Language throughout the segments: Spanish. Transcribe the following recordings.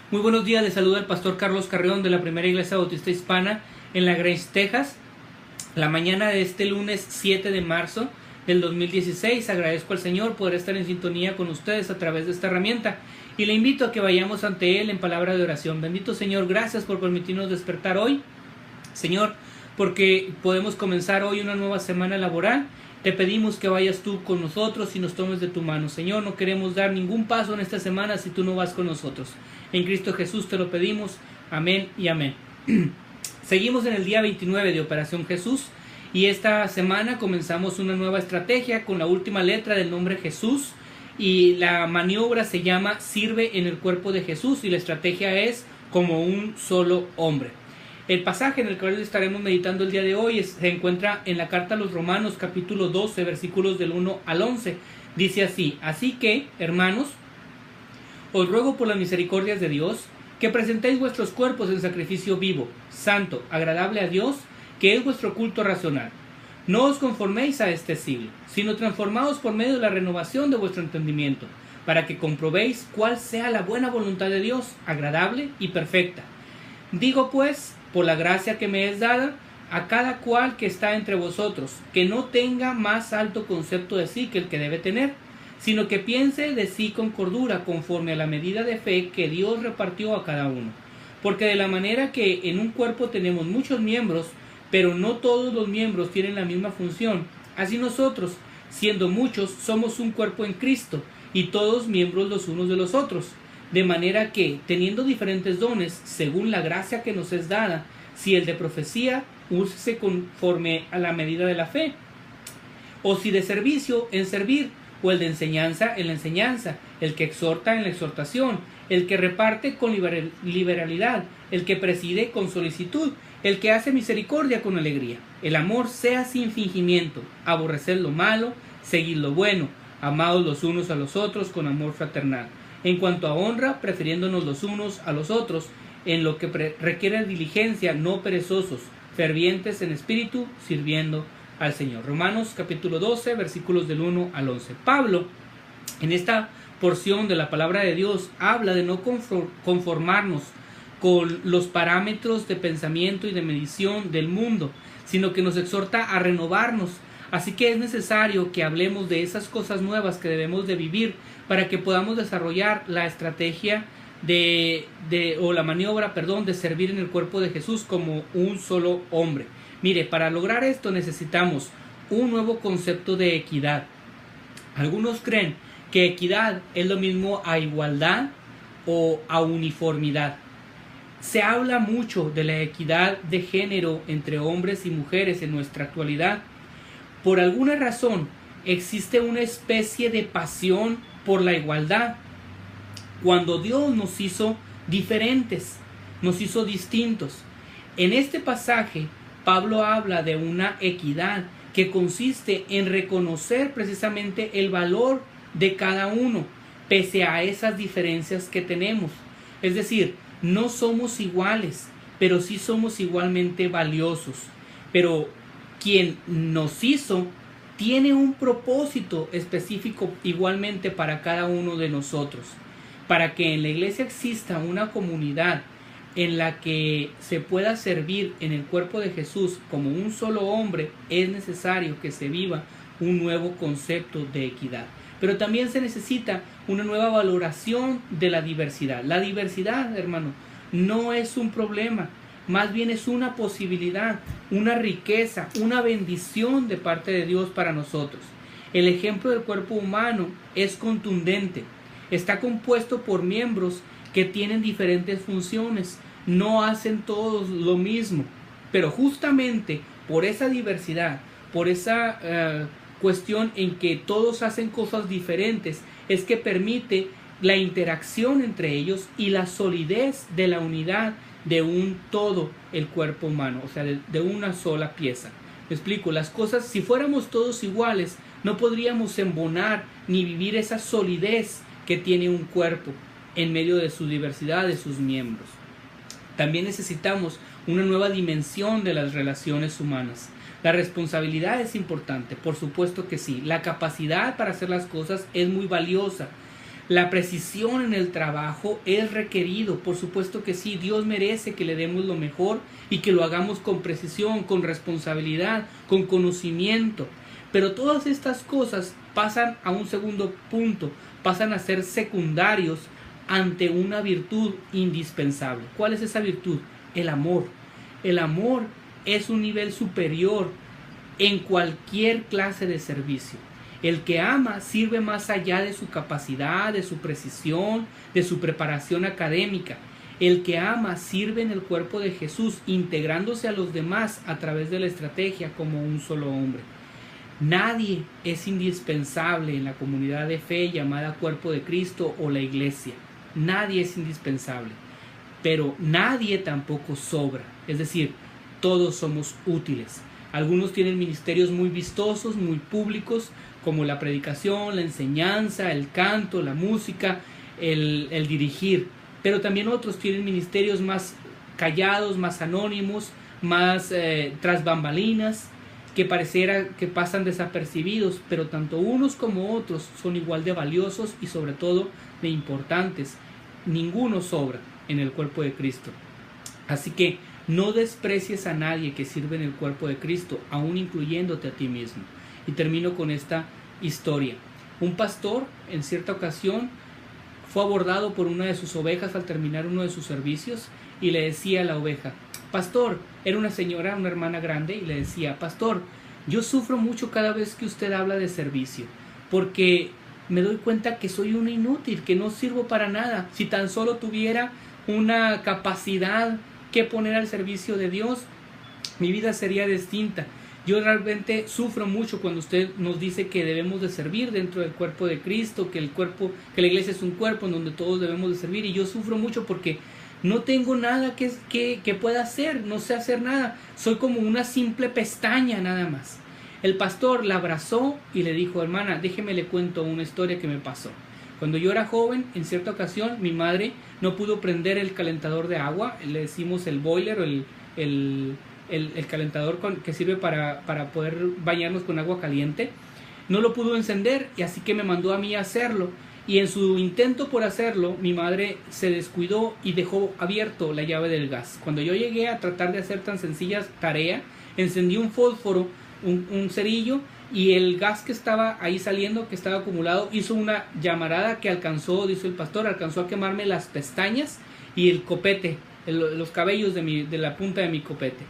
Muy buenos días, les saluda el pastor Carlos Carreón de la Primera Iglesia Bautista Hispana en La Grange, Texas. La mañana de este lunes 7 de marzo del 2016 agradezco al Señor poder estar en sintonía con ustedes a través de esta herramienta y le invito a que vayamos ante Él en palabra de oración. Bendito Señor, gracias por permitirnos despertar hoy, Señor, porque podemos comenzar hoy una nueva semana laboral. Te pedimos que vayas tú con nosotros y nos tomes de tu mano. Señor, no queremos dar ningún paso en esta semana si tú no vas con nosotros. En Cristo Jesús te lo pedimos. Amén y amén. Seguimos en el día 29 de Operación Jesús y esta semana comenzamos una nueva estrategia con la última letra del nombre Jesús y la maniobra se llama Sirve en el cuerpo de Jesús y la estrategia es como un solo hombre. El pasaje en el cual estaremos meditando el día de hoy se encuentra en la carta a los Romanos capítulo 12 versículos del 1 al 11. Dice así: así que, hermanos, os ruego por las misericordias de Dios que presentéis vuestros cuerpos en sacrificio vivo, santo, agradable a Dios, que es vuestro culto racional. No os conforméis a este siglo, sino transformaos por medio de la renovación de vuestro entendimiento, para que comprobéis cuál sea la buena voluntad de Dios, agradable y perfecta. Digo pues, por la gracia que me es dada, a cada cual que está entre vosotros, que no tenga más alto concepto de sí que el que debe tener, sino que piense de sí con cordura, conforme a la medida de fe que Dios repartió a cada uno. Porque de la manera que en un cuerpo tenemos muchos miembros, pero no todos los miembros tienen la misma función, así nosotros, siendo muchos, somos un cuerpo en Cristo, y todos miembros los unos de los otros. De manera que, teniendo diferentes dones, según la gracia que nos es dada, si el de profecía, úsese conforme a la medida de la fe, o si de servicio, en servir, o el de enseñanza, en la enseñanza, el que exhorta, en la exhortación, el que reparte con liberalidad, el que preside con solicitud, el que hace misericordia con alegría. El amor sea sin fingimiento, aborreced lo malo, seguid lo bueno, amados los unos a los otros con amor fraternal. En cuanto a honra, prefiriéndonos los unos a los otros, en lo que requiere diligencia, no perezosos, fervientes en espíritu, sirviendo al Señor. Romanos capítulo 12, versículos del 1 al 11. Pablo, en esta porción de la palabra de Dios, habla de no conformarnos con los parámetros de pensamiento y de medición del mundo, sino que nos exhorta a renovarnos. Así que es necesario que hablemos de esas cosas nuevas que debemos de vivir para que podamos desarrollar la estrategia o la maniobra, de servir en el cuerpo de Jesús como un solo hombre. Mire, para lograr esto necesitamos un nuevo concepto de equidad. Algunos creen que equidad es lo mismo a igualdad o a uniformidad. Se habla mucho de la equidad de género entre hombres y mujeres en nuestra actualidad. Por alguna razón existe una especie de pasión por la igualdad, cuando Dios nos hizo diferentes, nos hizo distintos. En este pasaje, Pablo habla de una equidad que consiste en reconocer precisamente el valor de cada uno, pese a esas diferencias que tenemos. Es decir, no somos iguales, pero sí somos igualmente valiosos. Pero quien nos hizo tiene un propósito específico igualmente para cada uno de nosotros. Para que en la iglesia exista una comunidad en la que se pueda servir en el cuerpo de Jesús como un solo hombre, es necesario que se viva un nuevo concepto de equidad. Pero también se necesita una nueva valoración de la diversidad. La diversidad, hermano, no es un problema, más bien es una posibilidad, una riqueza, una bendición de parte de Dios para nosotros. El ejemplo del cuerpo humano es contundente. Está compuesto por miembros que tienen diferentes funciones, no hacen todos lo mismo, pero justamente por esa diversidad, por esa cuestión en que todos hacen cosas diferentes, es que permite la interacción entre ellos y la solidez de la unidad de un todo, el cuerpo humano, o sea, de una sola pieza. Me explico, las cosas, si fuéramos todos iguales, no podríamos embonar ni vivir esa solidez que tiene un cuerpo en medio de su diversidad, de sus miembros. También necesitamos una nueva dimensión de las relaciones humanas. La responsabilidad es importante, por supuesto que sí. La capacidad para hacer las cosas es muy valiosa, La precisión en el trabajo es requerido, por supuesto que sí. Dios merece que le demos lo mejor y que lo hagamos con precisión, con responsabilidad, con conocimiento. Pero todas estas cosas pasan a un segundo punto, pasan a ser secundarios ante una virtud indispensable. ¿Cuál es esa virtud? El amor. El amor es un nivel superior en cualquier clase de servicio. El que ama sirve más allá de su capacidad, de su precisión, de su preparación académica. El que ama sirve en el cuerpo de Jesús, integrándose a los demás a través de la estrategia como un solo hombre. Nadie es indispensable en la comunidad de fe llamada Cuerpo de Cristo o la Iglesia. Nadie es indispensable, pero nadie tampoco sobra. Es decir, todos somos útiles. Algunos tienen ministerios muy vistosos, muy públicos, como la predicación, la enseñanza, el canto, la música, el dirigir. Pero también otros tienen ministerios más callados, más anónimos, más tras bambalinas, que pareciera que pasan desapercibidos, pero tanto unos como otros son igual de valiosos y sobre todo de importantes. Ninguno sobra en el cuerpo de Cristo. Así que no desprecies a nadie que sirve en el cuerpo de Cristo, aún incluyéndote a ti mismo. Y termino con esta historia. Un pastor en cierta ocasión fue abordado por una de sus ovejas al terminar uno de sus servicios y le decía a la oveja: pastor, era una señora, una hermana grande, y le decía: pastor, yo sufro mucho cada vez que usted habla de servicio, porque me doy cuenta que soy un inútil, que no sirvo para nada. Si tan solo tuviera una capacidad que poner al servicio de Dios, mi vida sería distinta. Yo realmente sufro mucho cuando usted nos dice que debemos de servir dentro del cuerpo de Cristo, que la iglesia es un cuerpo en donde todos debemos de servir, y yo sufro mucho porque no tengo nada que pueda hacer, no sé hacer nada, soy como una simple pestaña nada más. El pastor la abrazó y le dijo: hermana, déjeme le cuento una historia que me pasó. Cuando yo era joven, en cierta ocasión, mi madre no pudo prender el calentador de agua, le decimos el boiler o el calentador que sirve para poder bañarnos con agua caliente. No lo pudo encender, y así que me mandó a mí a hacerlo. Y en su intento por hacerlo, mi madre se descuidó y dejó abierto la llave del gas. Cuando yo llegué a tratar de hacer tan sencilla tarea, encendí un fósforo, un cerillo, y el gas que estaba ahí saliendo, que estaba acumulado, hizo una llamarada que alcanzó, dice el pastor, alcanzó a quemarme las pestañas y el copete, los cabellos de la punta de mi copete.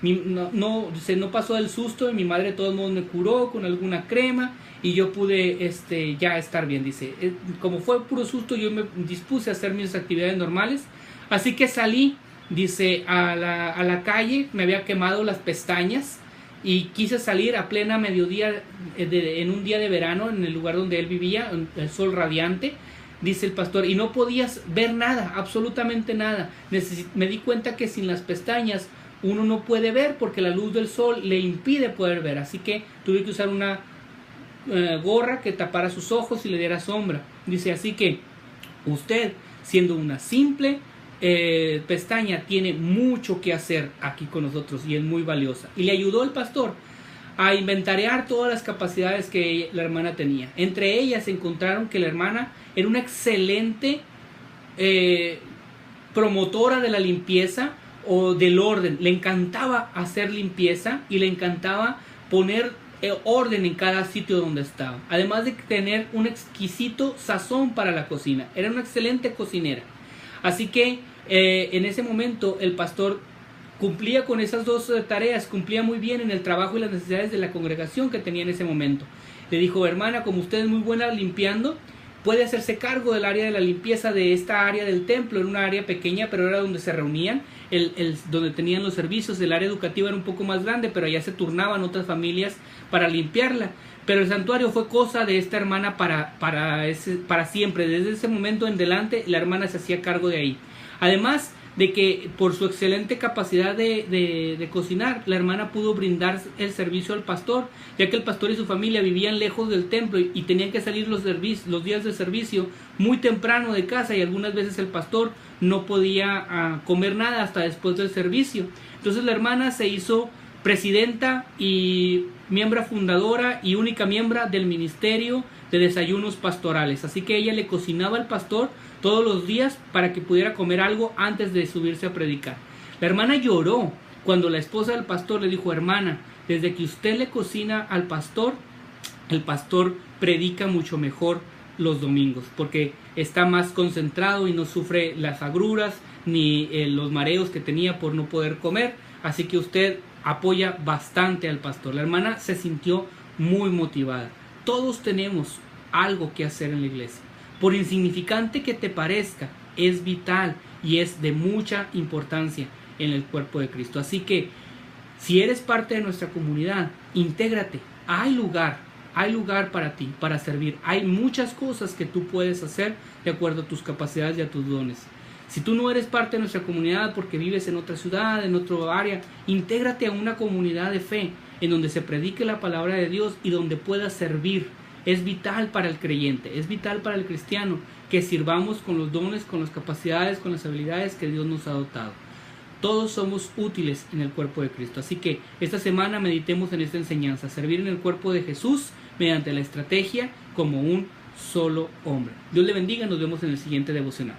No pasó el susto, y mi madre de todos modos me curó con alguna crema y yo pude ya estar bien. Dice, como fue puro susto, yo me dispuse a hacer mis actividades normales, así que salí, dice, a la calle. Me había quemado las pestañas y quise salir a plena mediodía en un día de verano en el lugar donde él vivía, el sol radiante, dice el pastor, y no podías ver nada, absolutamente nada. Me di cuenta que sin las pestañas uno no puede ver, porque la luz del sol le impide poder ver, así que tuve que usar una gorra que tapara sus ojos y le diera sombra. Dice, así que usted, siendo una simple pestaña, tiene mucho que hacer aquí con nosotros y es muy valiosa. Y le ayudó el pastor a inventariar todas las capacidades que la hermana tenía. Entre ellas encontraron que la hermana era una excelente promotora de la limpieza o del orden. Le encantaba hacer limpieza y le encantaba poner orden en cada sitio donde estaba, además de tener un exquisito sazón para la cocina. Era una excelente cocinera. Así que en ese momento el pastor cumplía con esas dos tareas, cumplía muy bien en el trabajo y las necesidades de la congregación que tenía en ese momento. Le dijo: hermana, como usted es muy buena limpiando, puede hacerse cargo del área de la limpieza de esta área del templo. Era una área pequeña, pero era donde se reunían, donde tenían los servicios. El área educativa era un poco más grande, pero allá se turnaban otras familias para limpiarla. Pero el santuario fue cosa de esta hermana para siempre. Desde ese momento en adelante, la hermana se hacía cargo de ahí. Además de que por su excelente capacidad de cocinar, la hermana pudo brindar el servicio al pastor, ya que el pastor y su familia vivían lejos del templo y tenían que salir los días de servicio muy temprano de casa, y algunas veces el pastor no podía comer nada hasta después del servicio. Entonces la hermana se hizo presidenta y miembro fundadora y única miembro del ministerio de desayunos pastorales. Así que ella le cocinaba al pastor todos los días para que pudiera comer algo antes de subirse a predicar. La hermana lloró cuando la esposa del pastor le dijo: hermana, desde que usted le cocina al pastor, el pastor predica mucho mejor los domingos, porque está más concentrado y no sufre las agruras ni los mareos que tenía por no poder comer. Así que usted apoya bastante al pastor. La hermana se sintió muy motivada. Todos tenemos algo que hacer en la iglesia. Por insignificante que te parezca, es vital y es de mucha importancia en el cuerpo de Cristo. Así que si eres parte de nuestra comunidad, intégrate. Hay lugar para ti, para servir. Hay muchas cosas que tú puedes hacer de acuerdo a tus capacidades y a tus dones. Si tú no eres parte de nuestra comunidad porque vives en otra ciudad, en otro área, intégrate a una comunidad de fe en donde se predique la palabra de Dios y donde puedas servir. Es vital para el creyente, es vital para el cristiano que sirvamos con los dones, con las capacidades, con las habilidades que Dios nos ha dotado. Todos somos útiles en el cuerpo de Cristo. Así que esta semana meditemos en esta enseñanza, servir en el cuerpo de Jesús mediante la estrategia como un solo hombre. Dios le bendiga, nos vemos en el siguiente devocional.